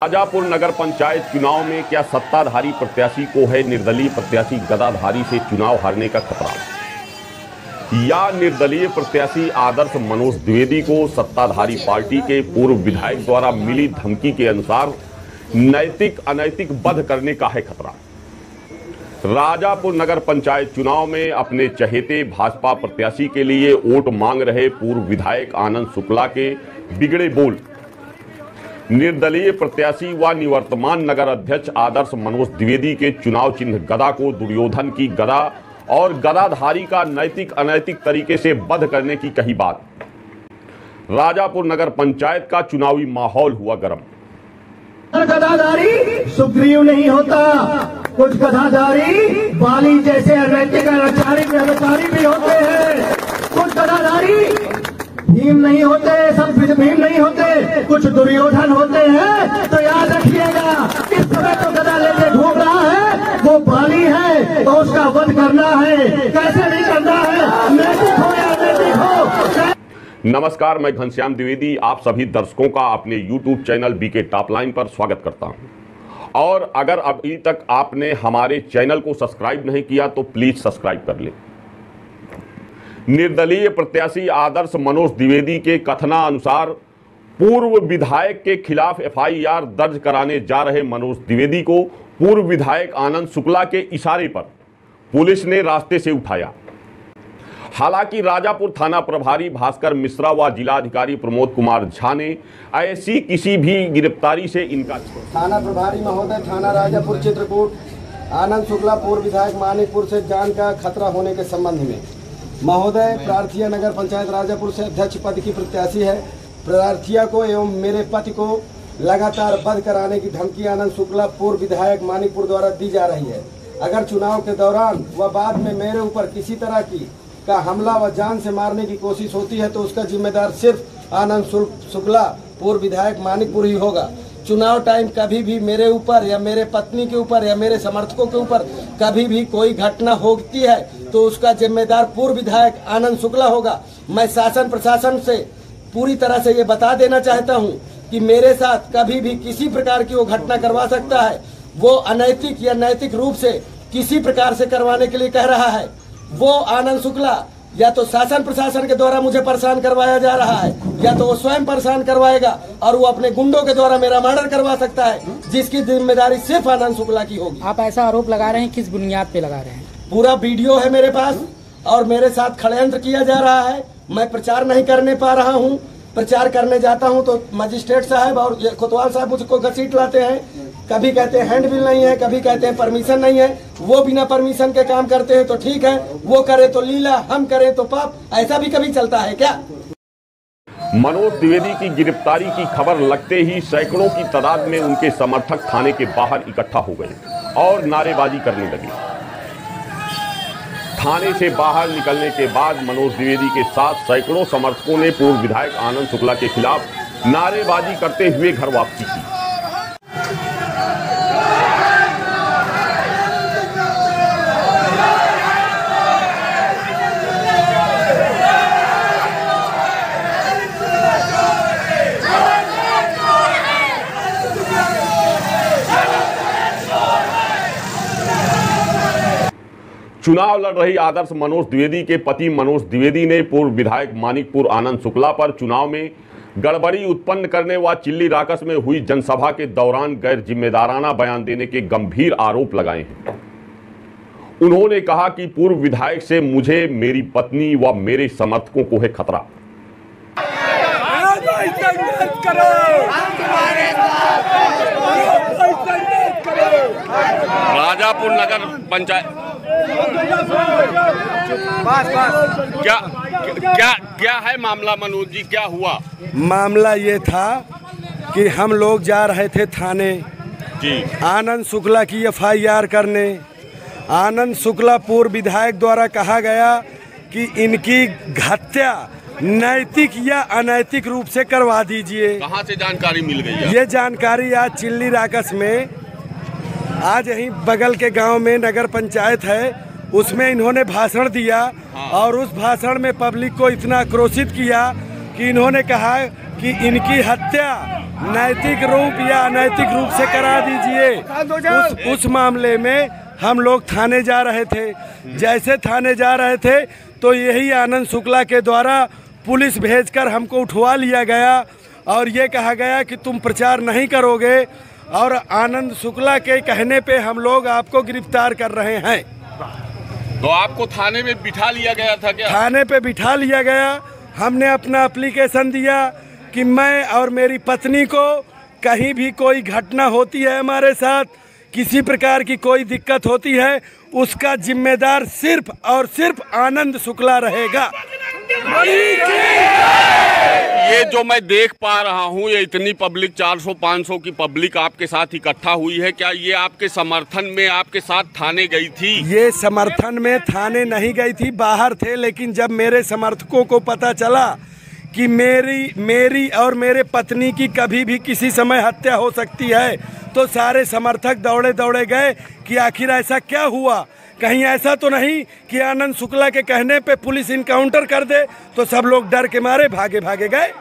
राजापुर नगर पंचायत चुनाव में क्या सत्ताधारी प्रत्याशी को है निर्दलीय प्रत्याशी गदाधारी से चुनाव हारने का खतरा, या निर्दलीय प्रत्याशी आदर्श मनोज द्विवेदी को सत्ताधारी पार्टी के पूर्व विधायक द्वारा मिली धमकी के अनुसार नैतिक अनैतिक वध करने का है खतरा। राजापुर नगर पंचायत चुनाव में अपने चहेते भाजपा प्रत्याशी के लिए वोट मांग रहे पूर्व विधायक आनंद शुक्ला के बिगड़े बोल निर्दलीय प्रत्याशी व निवर्तमान नगर अध्यक्ष आदर्श मनोज द्विवेदी के चुनाव चिन्ह गदा को दुर्योधन की गदा और गदाधारी का नैतिक अनैतिक तरीके से वध करने की कही बात। राजापुर नगर पंचायत का चुनावी माहौल हुआ गर्म। गदाधारी सुग्रीव नहीं होता, कुछ गदाधारी बाली जैसे अनैतिक अनाचारी भी होते हैं। कुछ गदाधारी भीम नहीं होते, सब भीम नहीं होते, कुछ दुर्योधन होते हैं। तो याद रखिएगा, इस समय तो गदा लेके घूम रहा है, वो बाली है तो उसका वध करना है। कैसे नहीं करना है, नैतिक हो या अनैतिक हो। नमस्कार, मैं घनश्याम द्विवेदी आप सभी दर्शकों का अपने YouTube channel B K top line पर स्वागत करता हूं। और अगर अभी तक आपने हमारे चैनल को सब्सक्राइब नहीं किया तो प्लीज सब्सक्राइब कर लें। निर्दलीय प्रत्याशी आदर्श मनोज द्विवेदी के कथनानुसार पूर्व विधायक के खिलाफ FIR दर्ज कराने जा रहे मनोज द्विवेदी को पूर्व विधायक आनंद शुक्ला के इशारे पर पुलिस ने रास्ते से उठाया। हालांकि राजापुर थाना प्रभारी भास्कर मिश्रा व जिलाधिकारी प्रमोद कुमार झा ने ऐसी किसी भी गिरफ्तारी से इनकार किया। थाना प्रभारी महोदय थाना राजापुर चित्रकूट आनंद शुक्ला पूर्व विधायक मानिकपुर से जान का खतरा होने के संबंध में महोदय प्रार्थिया नगर पंचायत राजापुर से अध्यक्ष पद की प्रत्याशी है। प्रार्थिया को एवं मेरे पति को लगातार वध कराने की धमकी आनंद शुक्ला पूर्व विधायक मानिकपुर द्वारा दी जा रही है। अगर चुनाव के दौरान व बाद में मेरे ऊपर किसी तरह का हमला व जान से मारने की कोशिश होती है तो उसका जिम्मेदार सिर्फ आनंद शुक्ला पूर्व विधायक मानिकपुर ही होगा। चुनाव टाइम कभी भी मेरे ऊपर या मेरे पत्नी के ऊपर या मेरे समर्थकों के ऊपर कभी भी कोई घटना होती है तो उसका जिम्मेदार पूर्व विधायक आनंद शुक्ला होगा। मैं शासन प्रशासन से पूरी तरह से ये बता देना चाहता हूँ कि मेरे साथ कभी भी किसी प्रकार की वो घटना करवा सकता है। वो अनैतिक या नैतिक रूप से किसी प्रकार से करवाने के लिए कह रहा है। वो आनंद शुक्ला या तो शासन प्रशासन के द्वारा मुझे परेशान करवाया जा रहा है या तो वो स्वयं परेशान करवाएगा और वो अपने गुंडों के द्वारा मेरा मर्डर करवा सकता है, जिसकी जिम्मेदारी सिर्फ आनंद शुक्ला की होगी। आप ऐसा आरोप लगा रहे हैं, किस बुनियाद पे लगा रहे हैं? पूरा वीडियो है मेरे पास और मेरे साथ षड्यंत्र किया जा रहा है। मैं प्रचार नहीं करने पा रहा हूँ। प्रचार करने जाता हूँ तो मजिस्ट्रेट साहब और कोतवाल साहब मुझको घसीट लाते हैं। कभी कहते हैं हैंडबिल नहीं है, कभी कहते हैं परमिशन नहीं है। वो बिना परमिशन के काम करते हैं तो ठीक है, वो करे तो लीला, हम करें तो पाप। ऐसा भी कभी चलता है क्या? मनोज द्विवेदी की गिरफ्तारी की खबर लगते ही सैकड़ों की तादाद में उनके समर्थक थाने के बाहर इकट्ठा हो गए और नारेबाजी करने लगे। थाने से बाहर निकलने के बाद मनोज द्विवेदी के साथ सैकड़ों समर्थकों ने पूर्व विधायक आनंद शुक्ला के खिलाफ नारेबाजी करते हुए घर वापसी की। चुनाव लड़ रही आदर्श मनोज द्विवेदी के पति मनोज द्विवेदी ने पूर्व विधायक मानिकपुर आनंद शुक्ला पर चुनाव में गड़बड़ी उत्पन्न करने व चिल्ली राकस में हुई जनसभा के दौरान गैर जिम्मेदाराना बयान देने के गंभीर आरोप लगाए हैं। उन्होंने कहा कि पूर्व विधायक से मुझे, मेरी पत्नी व मेरे समर्थकों को है खतरा। राजापुर नगर पंचायत क्या है मामला मनोज जी, क्या हुआ? मामला ये था कि हम लोग जा रहे थे थाने जी आनंद शुक्ला की FIR करने। आनंद शुक्ला पूर्व विधायक द्वारा कहा गया कि इनकी हत्या नैतिक या अनैतिक रूप से करवा दीजिए। कहाँ से जानकारी मिल गई है? ये जानकारी आज चिल्ली राकस में, आज यहीं बगल के गांव में नगर पंचायत है, उसमें इन्होंने भाषण दिया। और उस भाषण में पब्लिक को इतना आक्रोशित किया कि इन्होंने कहा कि इनकी हत्या नैतिक रूप या अनैतिक रूप से करा दीजिए। उस मामले में हम लोग थाने जा रहे थे। जैसे थाने जा रहे थे तो यही आनंद शुक्ला के द्वारा पुलिस भेजकर हमको उठवा लिया गया और ये कहा गया कि तुम प्रचार नहीं करोगे, और आनंद शुक्ला के कहने पे हम लोग आपको गिरफ्तार कर रहे हैं। तो आपको थाने में बिठा लिया गया था क्या? थाने पे बिठा लिया गया। हमने अपना एप्लीकेशन दिया कि मैं और मेरी पत्नी को कहीं भी कोई घटना होती है, हमारे साथ किसी प्रकार की कोई दिक्कत होती है, उसका जिम्मेदार सिर्फ और सिर्फ आनंद शुक्ला रहेगा। ये जो मैं देख पा रहा हूँ, ये इतनी पब्लिक 400-500 की पब्लिक आपके साथ इकट्ठा हुई है, क्या ये आपके समर्थन में आपके साथ थाने गई थी? ये समर्थन में थाने नहीं गई थी, बाहर थे। लेकिन जब मेरे समर्थकों को पता चला कि मेरी और मेरे पत्नी की कभी भी किसी समय हत्या हो सकती है, तो सारे समर्थक दौड़े दौड़े गए कि आखिर ऐसा क्या हुआ, कहीं ऐसा तो नहीं कि आनंद शुक्ला के कहने पे पुलिस इनकाउंटर कर दे। तो सब लोग डर के मारे भागे गए।